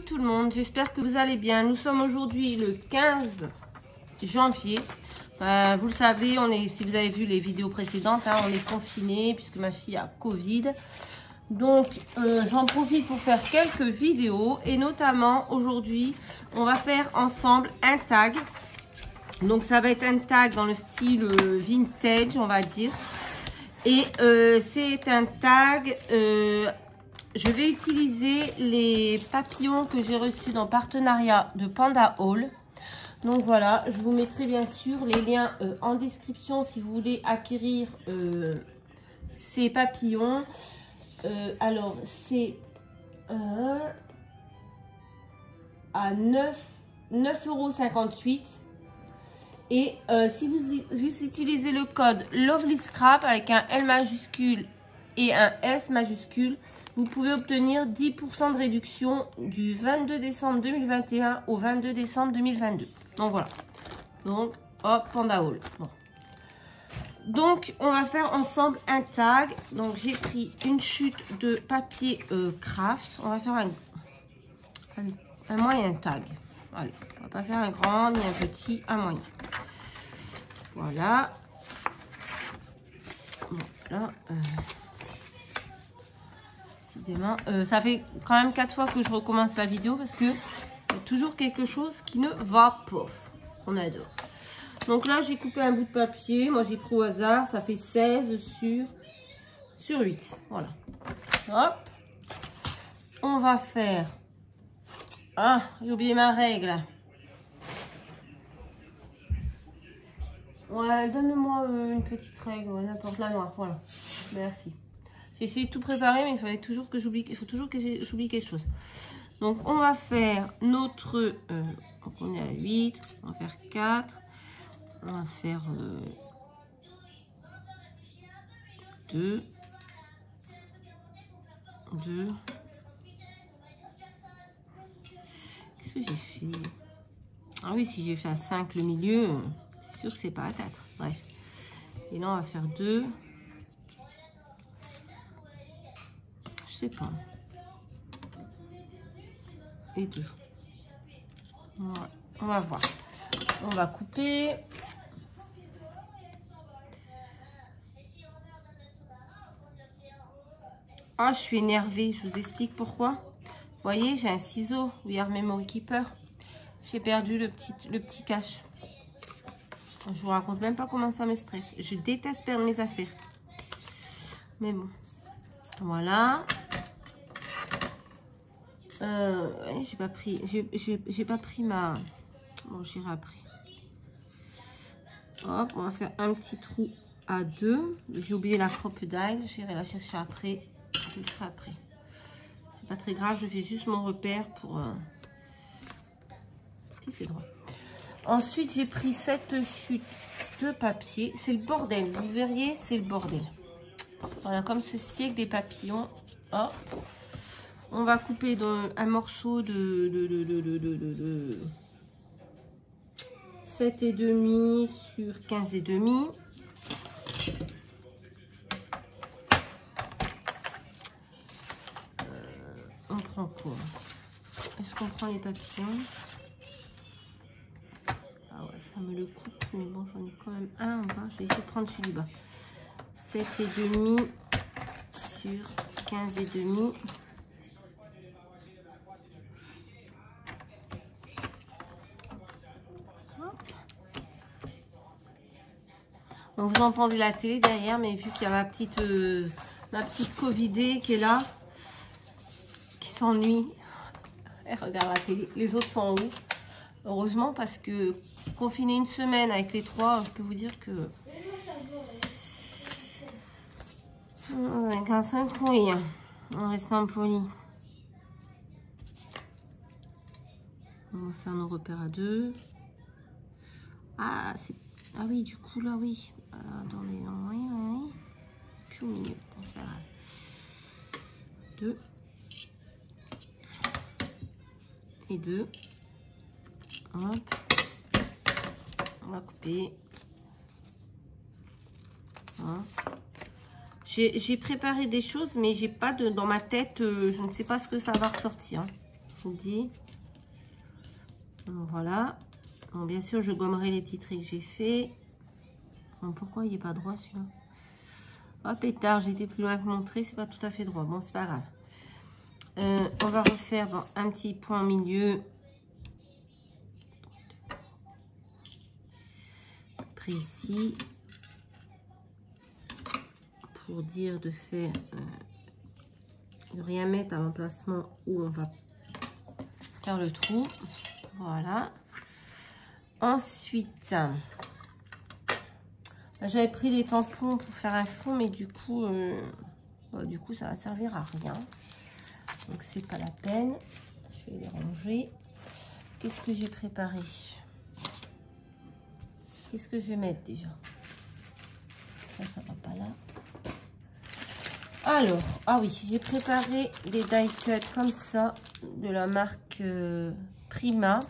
tout le monde, j'espère que vous allez bien. Nous sommes aujourd'hui le 15 janvier. Vous le savez, si vous avez vu les vidéos précédentes, on est confinés puisque ma fille a Covid. Donc, j'en profite pour faire quelques vidéos. Et notamment, aujourd'hui, on va faire ensemble un tag. Donc, ça va être un tag dans le style vintage, on va dire. Et c'est un tag... je vais utiliser les papillons que j'ai reçus dans partenariat de Panda Haul. Donc voilà, je vous mettrai bien sûr les liens en description si vous voulez acquérir ces papillons. Alors c'est à 9,58 €. Et si vous utilisez le code LOVELYSCRAP avec un L majuscule et un S majuscule, vous pouvez obtenir 10% de réduction du 22 décembre 2021 au 22 décembre 2022. Donc voilà. Donc, hop, Panda Haul. Bon. Donc, on va faire ensemble un tag. Donc, j'ai pris une chute de papier craft. On va faire un moyen tag. Allez, on va pas faire un grand ni un petit, un moyen. Voilà. Voilà. Ça fait quand même 4 fois que je recommence la vidéo parce que il y a toujours quelque chose qui ne va pas. On adore. Donc là, j'ai coupé un bout de papier. Moi, j'ai pris au hasard. Ça fait 16 sur 8. Voilà. Hop. On va faire... Ah, j'ai oublié ma règle. Ouais, donne-moi une petite règle. Ouais, n'importe, la noire. Voilà. Merci. J'ai essayé de tout préparer, mais il faut toujours que j'oublie quelque chose. Donc, on va faire notre... donc, on est à 8. On va faire 4. On va faire 2. 2. Qu'est-ce que j'ai fait? Ah oui, si j'ai fait à 5 le milieu, c'est sûr que c'est pas à 4. Bref. Et là, on va faire 2. Je sais pas. Et 2. Voilà. On va voir. On va couper. Ah, je suis énervée. Je vous explique pourquoi. Vous voyez, j'ai un ciseau We Are Memory Keeper. J'ai perdu le petit cache. Je vous raconte même pas comment ça me stresse. Je déteste perdre mes affaires. Mais bon. Voilà. J'ai pas pris ma... Bon, j'irai après. Hop, on va faire un petit trou à 2. J'ai oublié la crocodile. J'irai la chercher après. Je le ferai après. C'est pas très grave. Je fais juste mon repère pour... Si c'est droit. Ensuite, j'ai pris cette chute de papier. C'est le bordel. Vous verriez, c'est le bordel. Voilà, comme ceci avec des papillons. Hop. On va couper dans un morceau de 7,5 sur 15,5. On prend quoi? Est-ce qu'on prend les papillons? Ah ouais, ça me le coupe, mais bon, j'en ai quand même un en bas. Je vais essayer de prendre celui du bas. 7,5 sur 15,5. Donc, vous entendez la télé derrière, mais vu qu'il y a ma petite Covidée qui est là, qui s'ennuie, elle regarde la télé. Les autres sont en haut. Heureusement, parce que confiner une semaine avec les 3, je peux vous dire que... Avec un seul couille, en restant poli. On va faire nos repères à 2. Ah, c'est... Ah oui, du coup, là, oui. Attendez, non, oui. Puis au milieu, on va faire 2. Et 2. Hop. On va couper. Voilà. J'ai préparé des choses, mais j'ai pas dans ma tête, je ne sais pas ce que ça va ressortir. vous dis. Donc, voilà. Bon, bien sûr, je gommerai les petits traits que j'ai fait. Bon, pourquoi il n'est pas droit celui-là? Oh pétard, j'ai été plus loin que mon trait, c'est pas tout à fait droit. Bon, c'est pas grave. On va refaire bon, un petit point au milieu. Après ici. Pour dire de faire... de rien mettre à l'emplacement où on va faire le trou. Voilà. Ensuite, j'avais pris les tampons pour faire un fond, mais du coup ça va servir à rien. Donc, c'est pas la peine. Je vais les ranger. Qu'est-ce que j'ai préparé? Qu'est-ce que je vais mettre déjà? Ça va pas là. Alors, ah oui, j'ai préparé des die cuts comme ça de la marque Prima.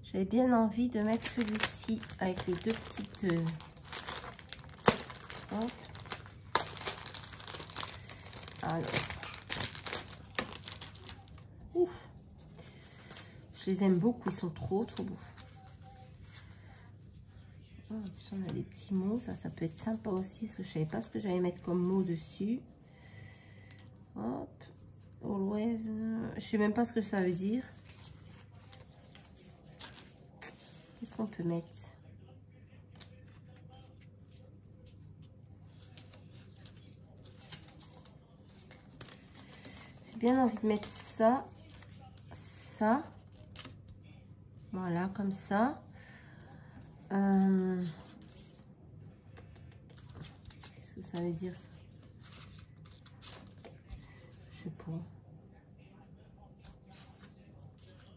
J'avais bien envie de mettre celui-ci avec les deux petites... Alors, ouf. Je les aime beaucoup, ils sont trop beaux. En plus, on a des petits mots, ça peut être sympa aussi, parce que je savais pas ce que j'allais mettre comme mot dessus. Hop, always, je sais même pas ce que ça veut dire. Qu'est-ce qu'on peut mettre? J'ai bien envie de mettre ça, ça, voilà, comme ça. Qu'est-ce que ça veut dire ça? Je sais pas.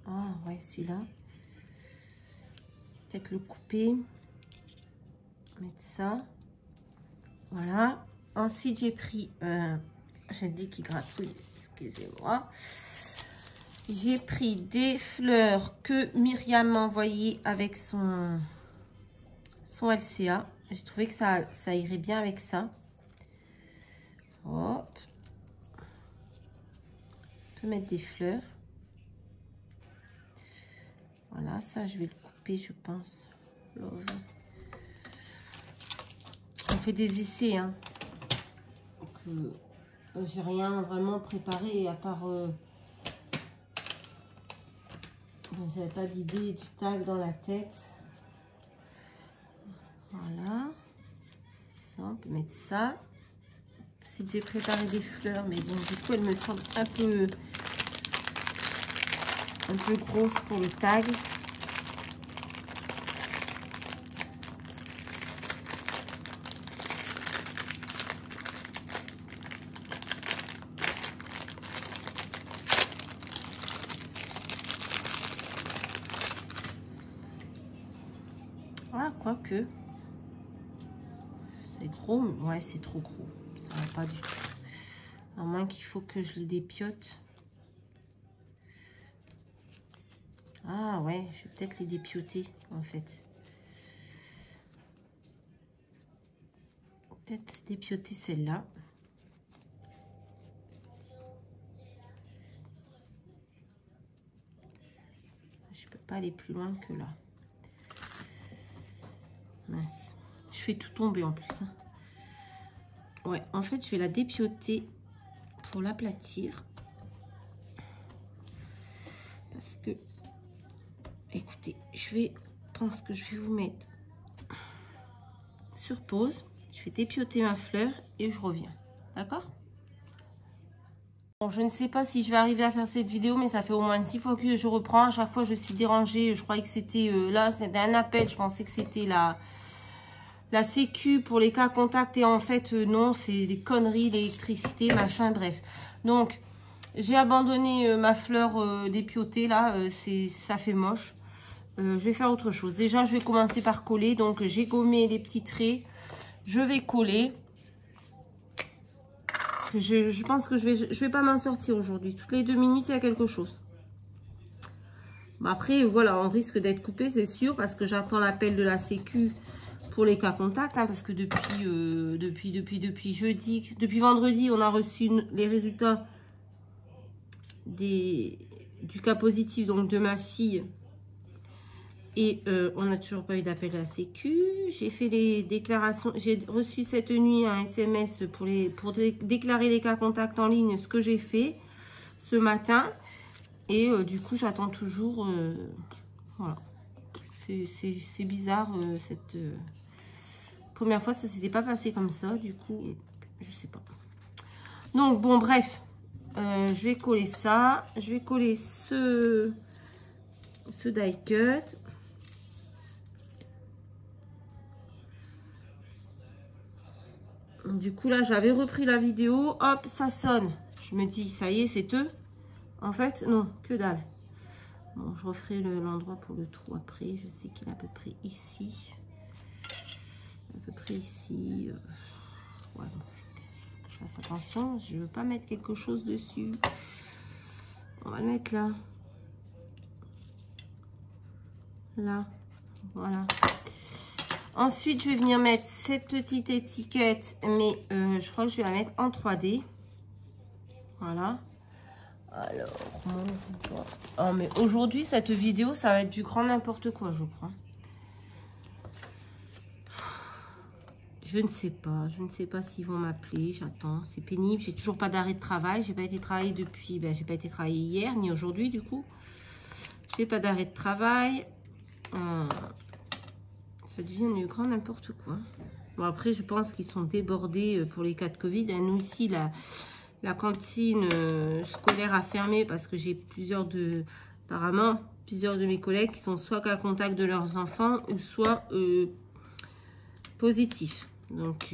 Ah ouais, celui-là. Peut-être le couper. Mettre ça. Voilà. Ensuite, j'ai pris... j'ai dit qu'il gratouille. Excusez-moi. J'ai pris des fleurs que Myriam m'a envoyées avec son LCA. J'ai trouvé que ça irait bien avec ça. Hop. On peut mettre des fleurs. Voilà, ça je vais le couper, je pense. On fait des essais, hein. Donc, j'ai rien vraiment préparé à part... j'avais pas d'idée du tag dans la tête. Voilà. Ça, on peut mettre ça. Si j'ai préparé des fleurs, mais bon, du coup, elles me semblent un peu grosses pour le tag. Ah, quoique. C'est gros, ouais, c'est trop gros. Ça va pas du tout. À moins qu'il faut que je les dépiote. Ah ouais, je vais peut-être les dépioter, en fait. Peut-être dépioter celle-là. Je peux pas aller plus loin que là. Mince. Je fais tout tomber en plus. Hein. Ouais, en fait, je vais la dépioter pour l'aplatir. Parce que, écoutez, je pense que je vais vous mettre sur pause. Je vais dépioter ma fleur et je reviens. D'accord? Bon, je ne sais pas si je vais arriver à faire cette vidéo, mais ça fait au moins 6 fois que je reprends. À chaque fois, je suis dérangée. Je croyais que c'était là, c'était un appel. Je pensais que c'était la sécu pour les cas contacts. Et en fait, non, c'est des conneries, l'électricité, machin, bref. Donc, j'ai abandonné ma fleur dépiotée, là. Ça fait moche. Je vais faire autre chose. Déjà, je vais commencer par coller. Donc, j'ai gommé les petits traits. Je vais coller. Parce que je pense que je vais pas m'en sortir aujourd'hui. Toutes les 2 minutes, il y a quelque chose. Bon, après, voilà, on risque d'être coupé, c'est sûr, parce que j'attends l'appel de la sécu pour les cas contacts. Hein, parce que depuis jeudi, depuis vendredi, on a reçu les résultats des du cas positif donc de ma fille. Et on n'a toujours pas eu d'appel à la sécu. J'ai fait les déclarations. J'ai reçu cette nuit un SMS pour déclarer les cas contacts en ligne, ce que j'ai fait ce matin. Et du coup, j'attends toujours. Voilà. C'est bizarre. Cette première fois, ça s'était pas passé comme ça. Du coup, je sais pas. Donc, bon, bref. Je vais coller ça. Je vais coller ce die cut. Du coup, là, j'avais repris la vidéo. Hop, ça sonne. Je me dis, ça y est, c'est eux. En fait, non, que dalle. Bon, je referai l'endroit pour le trou après. Je sais qu'il est à peu près ici. À peu près ici. Ouais, bon, faut que je fasse attention. Je ne veux pas mettre quelque chose dessus. On va le mettre là. Là. Voilà. Ensuite, je vais venir mettre cette petite étiquette, mais je crois que je vais la mettre en 3D. Voilà. Alors, oh, mais aujourd'hui, cette vidéo, ça va être du grand n'importe quoi, je crois. Je ne sais pas. Je ne sais pas s'ils vont m'appeler. J'attends. C'est pénible. J'ai toujours pas d'arrêt de travail. J'ai pas été travailler depuis... Ben, j'ai pas été travailler hier, ni aujourd'hui, du coup. J'ai pas d'arrêt de travail. Ça devient du grand n'importe quoi. Bon, après, je pense qu'ils sont débordés pour les cas de Covid. Nous, ici, la cantine scolaire a fermé parce que j'ai apparemment, plusieurs de mes collègues qui sont soit cas contact de leurs enfants ou soit positifs. Donc,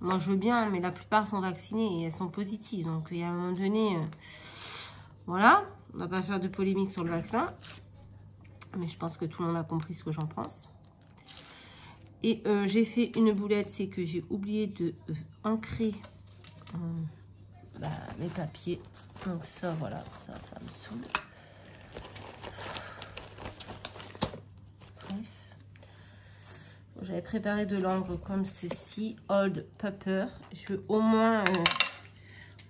moi, je veux bien, mais la plupart sont vaccinés et elles sont positives. Donc, il y a un moment donné, voilà, on va pas faire de polémique sur le vaccin. Mais je pense que tout le monde a compris ce que j'en pense. Et j'ai fait une boulette, c'est que j'ai oublié de ancrer mes papiers. Donc ça, voilà, ça me saoule. Bref. Bon, j'avais préparé de l'encre comme ceci, Old Pepper. Je veux au moins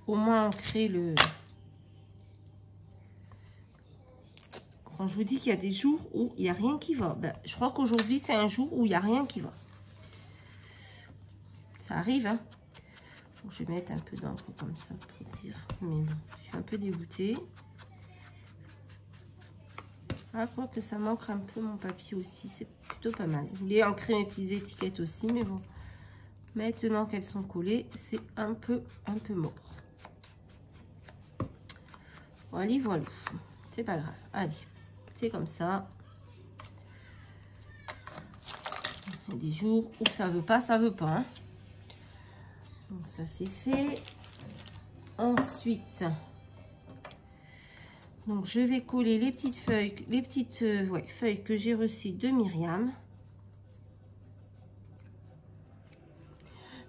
ancrer le... Quand je vous dis qu'il y a des jours où il n'y a rien qui va, ben, je crois qu'aujourd'hui, c'est un jour où il n'y a rien qui va. Ça arrive, hein. Bon, je vais mettre un peu d'encre comme ça pour dire. Mais bon, je suis un peu dégoûtée. Ah, quoi que ça manque un peu mon papier aussi. C'est plutôt pas mal. Je voulais ancrer mes petites étiquettes aussi, mais bon. Maintenant qu'elles sont collées, c'est un peu mort. Voilà, voilà. C'est pas grave. Allez. C'est comme ça. Il y a des jours où ça veut pas, ça veut pas. Hein. Donc ça c'est fait. Ensuite, donc je vais coller les petites feuilles, feuilles que j'ai reçues de Myriam.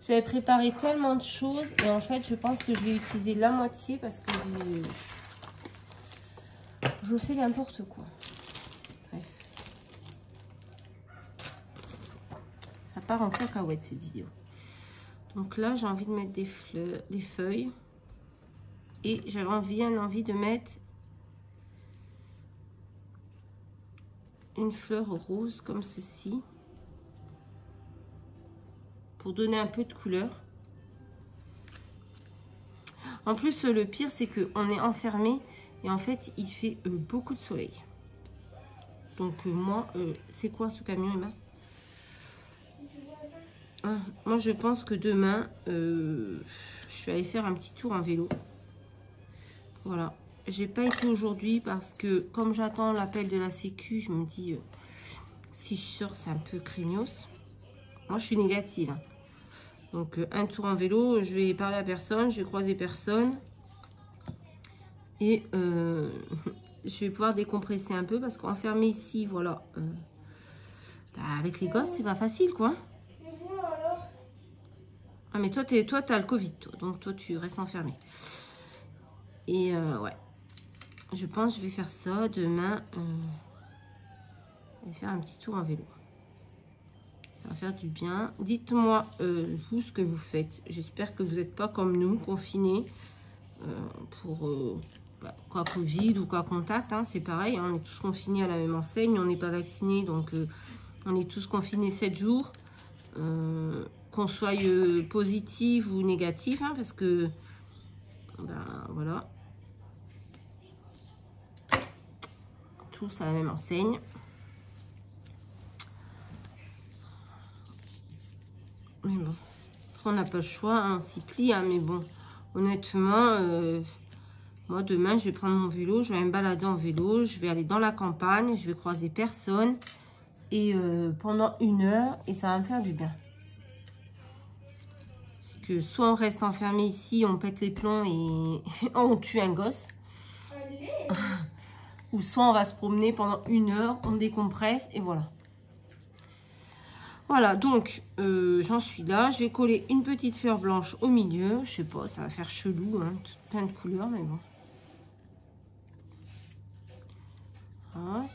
J'avais préparé tellement de choses et en fait je pense que je vais utiliser la moitié parce que je fais n'importe quoi. Bref. Ça part en cacahuète cette vidéo. Donc là, j'ai envie de mettre des feuilles. Et j'avais envie de mettre une fleur rose comme ceci. Pour donner un peu de couleur. En plus, le pire, c'est qu'on est enfermé. Et en fait, il fait beaucoup de soleil. Donc moi, c'est quoi ce camion, Emma? Moi, je pense que demain, je vais aller faire un petit tour en vélo. Voilà. J'ai pas été aujourd'hui parce que, comme j'attends l'appel de la sécu, je me dis, si je sors, c'est un peu craignos. Moi, je suis négative. Hein. Donc, un tour en vélo, je vais parler à personne, je vais croiser personne. Et je vais pouvoir décompresser un peu parce qu'enfermé ici, voilà. Avec les gosses, c'est pas facile, quoi. Ah, mais toi, t'as le Covid, toi. Donc, toi, tu restes enfermé. Et ouais. Je pense que je vais faire ça demain. Je vais faire un petit tour en vélo. Ça va faire du bien. Dites-moi, vous, ce que vous faites. J'espère que vous n'êtes pas comme nous, confinés. cas Covid ou cas contact, hein, c'est pareil, hein, on est tous confinés à la même enseigne, on n'est pas vaccinés, donc on est tous confinés 7 jours, qu'on soit positif ou négatif, hein, parce que, ben voilà, tous à la même enseigne. Mais bon, on n'a pas le choix, hein, on s'y plie, hein, mais bon, honnêtement, moi demain je vais prendre mon vélo, je vais me balader en vélo, je vais aller dans la campagne, je vais croiser personne, et pendant 1 heure, et ça va me faire du bien. Parce que soit on reste enfermé ici, on pète les plombs et on tue un gosse, ou soit on va se promener pendant 1 heure, on décompresse, et voilà. Voilà, donc j'en suis là. Je vais coller une petite fleur blanche au milieu. Je sais pas, ça va faire chelou, hein, plein de couleurs, mais bon. Voilà.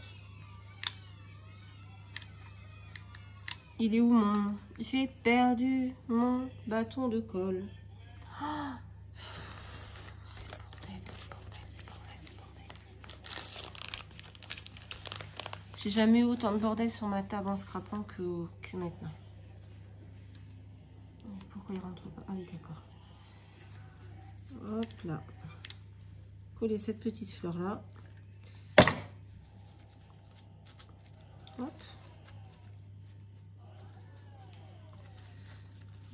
Il est où mon... J'ai perdu mon bâton de colle. Oh, j'ai jamais eu autant de bordel sur ma table en scrapant que maintenant. Pourquoi il rentre pas? Ah oui, d'accord. Hop là. Coller cette petite fleur là. Hop.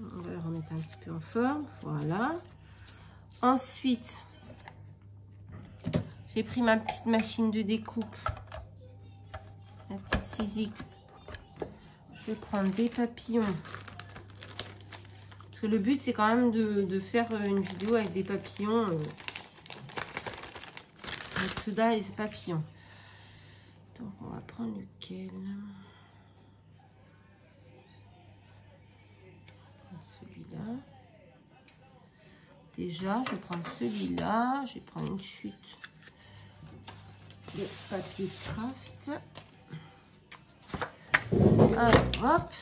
On va la remettre un petit peu en forme. Voilà. Ensuite, j'ai pris ma petite machine de découpe. La petite 6X. Je vais prendre des papillons. Parce que le but, c'est quand même de faire une vidéo avec des papillons. Avec ceux-là et ces papillons. Donc, on va prendre lequel? Celui-là. Déjà, je vais prendre celui-là. Je vais prendre une chute de papier craft. Alors, hop.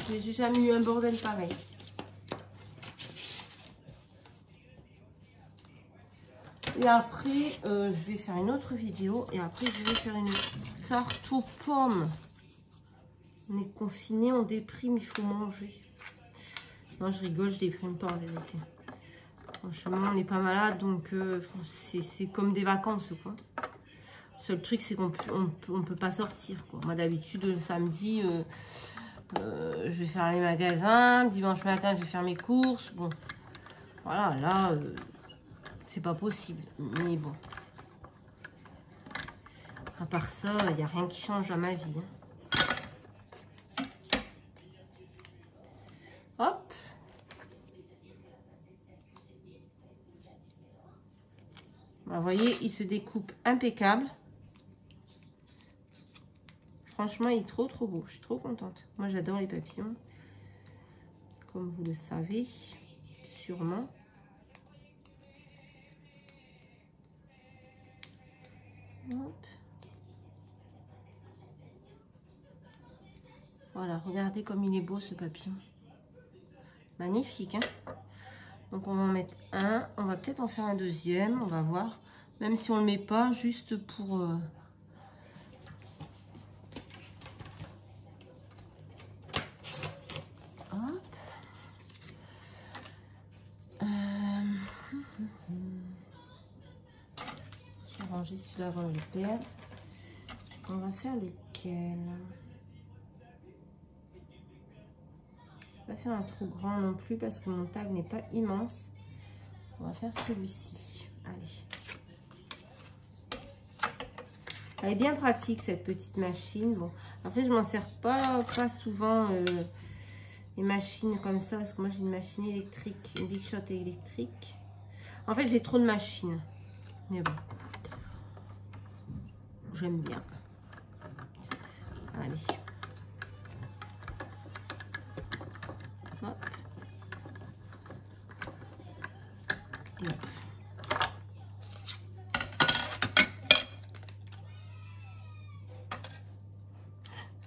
J'ai jamais eu un bordel pareil. Et après, je vais faire une autre vidéo. Et après, je vais faire une tarte aux pommes. On est confinés, on déprime, il faut manger. Non, je rigole, je déprime pas en vérité. Franchement, on n'est pas malade, donc c'est comme des vacances, quoi. Le seul truc, c'est qu'on peut pas sortir, quoi. Moi, d'habitude, le samedi, je vais faire les magasins. Dimanche matin, je vais faire mes courses. Bon, voilà, là, c'est pas possible. Mais bon. À part ça, il n'y a rien qui change dans ma vie. Hein. Hop. Vous voyez, il se découpe impeccable. Franchement, il est trop beau. Je suis trop contente. Moi, j'adore les papillons. Comme vous le savez, sûrement. Hop. Voilà, regardez comme il est beau ce papillon. Magnifique, hein? Donc, on va en mettre un. On va peut-être en faire un deuxième. On va voir. Même si on ne le met pas, juste pour... Hop. Je vais ranger celui-là avant de le perdre. On va faire lequel? Pas faire un trop grand non plus parce que mon tag n'est pas immense. On va faire celui-ci. Allez. Elle est bien pratique cette petite machine. Bon, après je m'en sers pas souvent les machines comme ça parce que moi j'ai une machine électrique, une Big Shot électrique. En fait j'ai trop de machines, mais bon, j'aime bien. Allez. Hop. Et hop.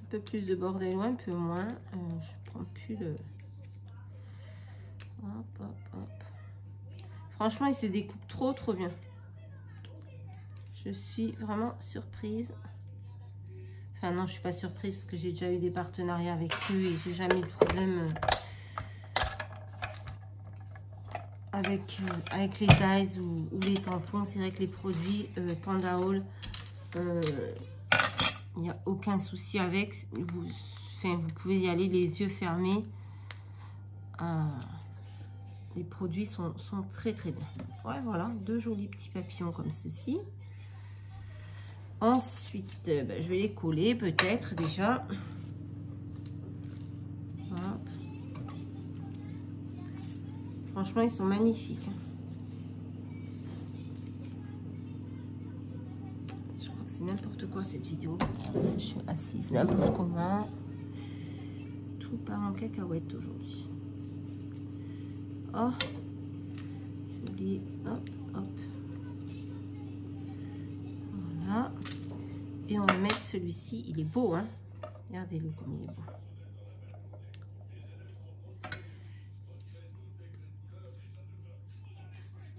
peu plus de bordel ou un peu moins. Je prends plus le... Hop, hop, hop. Franchement, il se découpe trop bien. Je suis vraiment surprise. Enfin non, je suis pas surprise parce que j'ai déjà eu des partenariats avec eux et j'ai jamais eu de problème avec les dies ou les tampons. C'est vrai que les produits Panda Haul, il n'y a aucun souci avec. Vous pouvez y aller les yeux fermés. Les produits sont très bien. Ouais, voilà, 2 jolis petits papillons comme ceci. Ensuite, je vais les coller peut-être déjà. Hop. Franchement, ils sont magnifiques. Je crois que c'est n'importe quoi cette vidéo. Je suis assise n'importe comment. Tout part en cacahuète aujourd'hui. Oh, j'ai oublié. Hop, hop. Voilà. Et on va mettre celui-ci. Il est beau, hein. Regardez-le comme il est beau.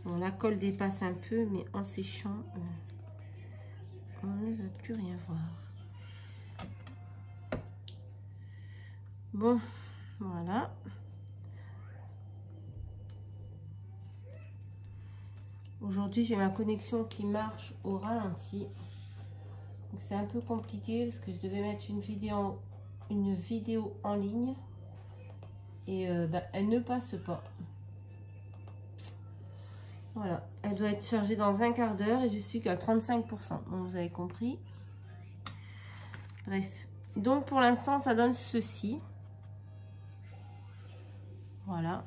Bon, la colle dépasse un peu, mais en séchant, on ne va plus rien voir. Bon, voilà. Aujourd'hui, j'ai ma connexion qui marche au ralenti. Donc c'est un peu compliqué parce que je devais mettre une vidéo en ligne et elle ne passe pas. Voilà, elle doit être chargée dans un quart d'heure et je suis qu'à 35%. Donc vous avez compris. Bref, donc pour l'instant ça donne ceci. Voilà.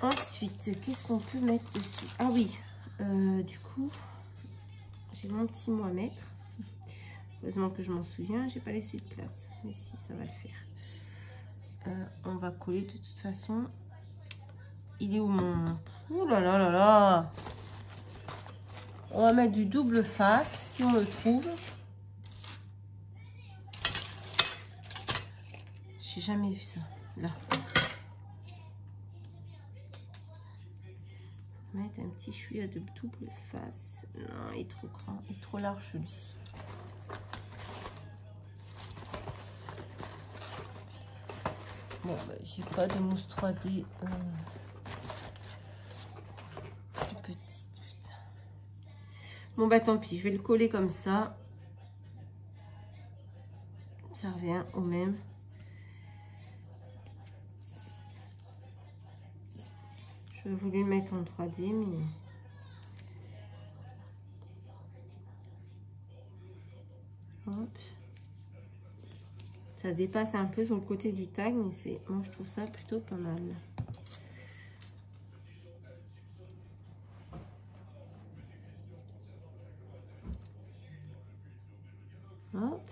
Ensuite, qu'est-ce qu'on peut mettre dessus? Ah oui, du coup, j'ai mon petit mot à mettre. Heureusement que je m'en souviens, j'ai pas laissé de place. Mais si, ça va le faire. On va coller de toute façon. Il est où mon... Ouh là là là là! On va mettre du double face, si on le trouve. J'ai jamais vu ça. Là. Mettre un petit chouïa de double face. Non, il est trop grand. Il est trop large celui-ci. Bon, j'ai pas de mousse 3D plus petite. Putain. Bon, tant pis. Je vais le coller comme ça. Ça revient au même. Je voulais le mettre en 3D, mais... Hop. Ça dépasse un peu sur le côté du tag, mais c'est... Moi, je trouve ça plutôt pas mal. Hop.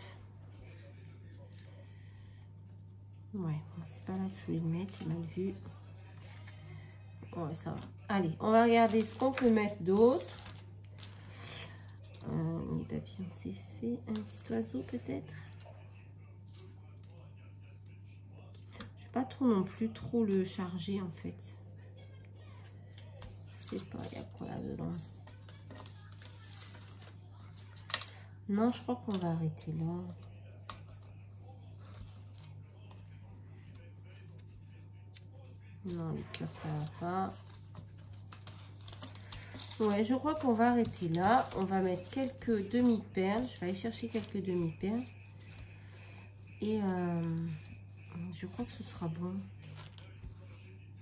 Ouais, bon, c'est pas là que je voulais le mettre, j'ai mal vu. Ouais, ça va. Allez, on va regarder ce qu'on peut mettre d'autre. Les papillons, c'est fait. Un petit oiseau, peut-être. Je vais pas trop non plus trop le charger, en fait. Je sais pas, il y a quoi là-dedans? Non, je crois qu'on va arrêter là. Non, les cœurs, ça va pas. Ouais, je crois qu'on va arrêter là. On va mettre quelques demi-perles. Je vais aller chercher quelques demi-perles. Et je crois que ce sera bon.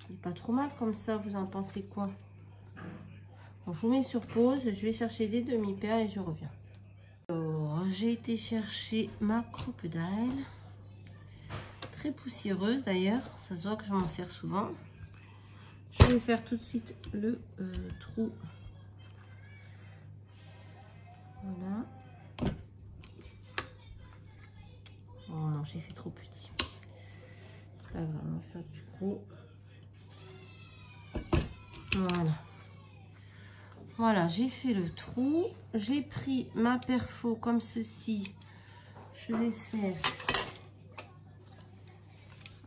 Il n'est pas trop mal comme ça. Vous en pensez quoi? Bon, je vous mets sur pause. Je vais chercher des demi-perles et je reviens. Alors, j'ai été chercher ma crocodile. Très poussiéreuse d'ailleurs. Ça se voit que je m'en sers souvent. Je vais faire tout de suite le trou. Voilà. Oh non, j'ai fait trop petit. C'est pas grave, on va faire du gros. Voilà. Voilà, j'ai fait le trou. J'ai pris ma perfo comme ceci. je vais faire...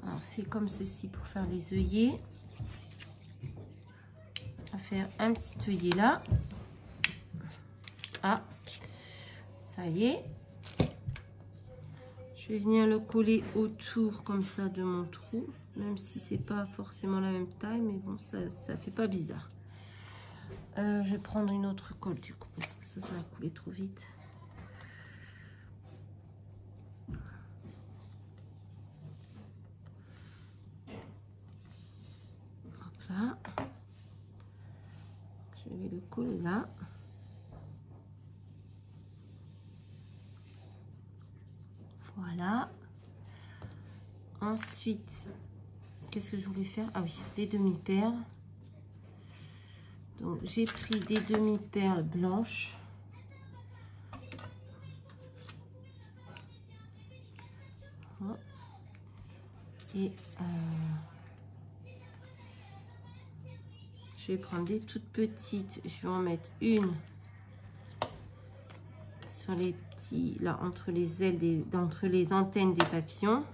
Alors, c'est comme ceci pour faire les œillets. On va faire un petit œillet là. Ah, ça y est. Je vais venir le coller autour comme ça de mon trou. Même si c'est pas forcément la même taille, mais bon, ça fait pas bizarre. Je vais prendre une autre colle du coup, parce que ça va couler trop vite. Hop là. Je vais le coller là. Voilà. Ensuite, qu'est-ce que je voulais faire? Ah oui, des demi-perles. Donc, j'ai pris des demi-perles blanches. Et je vais prendre des toutes petites. Je vais en mettre une sur les petits, là, entre les ailes, entre les antennes des papillons.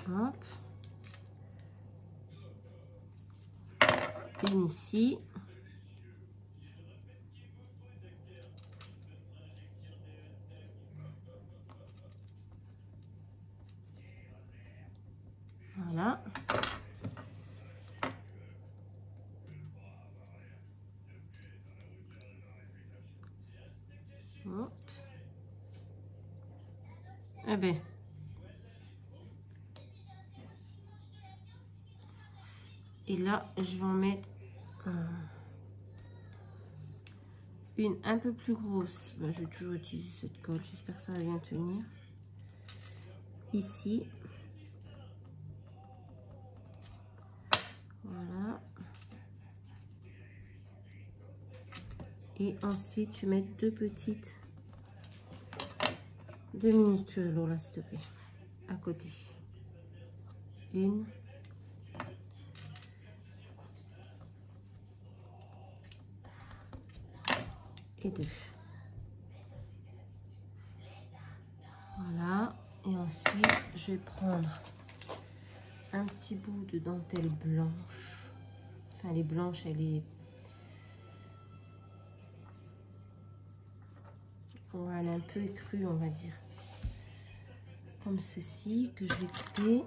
Hop. Une ici. Voilà. Hop. Eh ben. Et là, je vais en mettre une un peu plus grosse. Ben, je vais toujours utiliser cette colle. J'espère que ça va bien tenir. Ici. Voilà. Et ensuite, je vais mettre deux petites, deux minuscules là, s'il te plaît, à côté. Une. Et deux. Voilà. Et ensuite, je vais prendre un petit bout de dentelle blanche. Enfin, elle est blanche, elle est... Voilà, elle est un peu écrue, on va dire. Comme ceci, que je vais couper.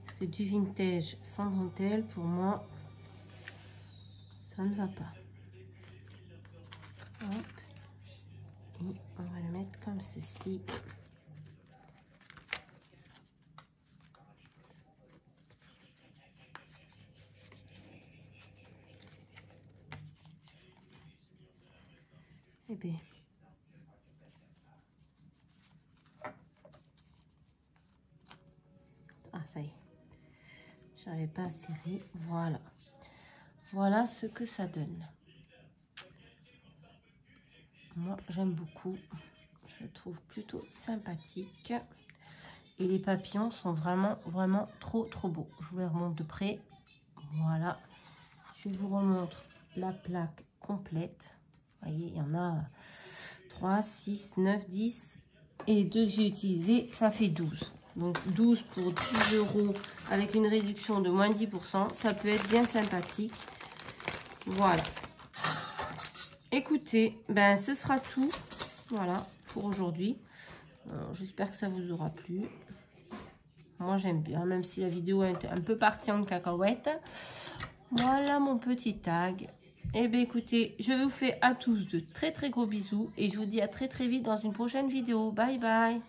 Parce que du vintage sans dentelle, pour moi, ça ne va pas. Hop. Et on va le mettre comme ceci. Et bien. Ah, ça y est. J'avais pas serré. Voilà. Voilà ce que ça donne. Moi, j'aime beaucoup. Je le trouve plutôt sympathique. Et les papillons sont vraiment, vraiment trop, trop beaux. Je vous les remonte de près. Voilà. Je vous remontre la plaque complète. Vous voyez, il y en a 3, 6, 9, 10. Et 2 que j'ai utilisés, ça fait 12. Donc 12 pour 10 € avec une réduction de moins 10%. Ça peut être bien sympathique. Voilà. Écoutez, ben ce sera tout. Voilà, pour aujourd'hui. J'espère que ça vous aura plu. Moi, j'aime bien, même si la vidéo est un peu partie en cacahuète. Voilà mon petit tag. Eh bien, écoutez, je vous fais à tous de très, très gros bisous. Et je vous dis à très, très vite dans une prochaine vidéo. Bye, bye.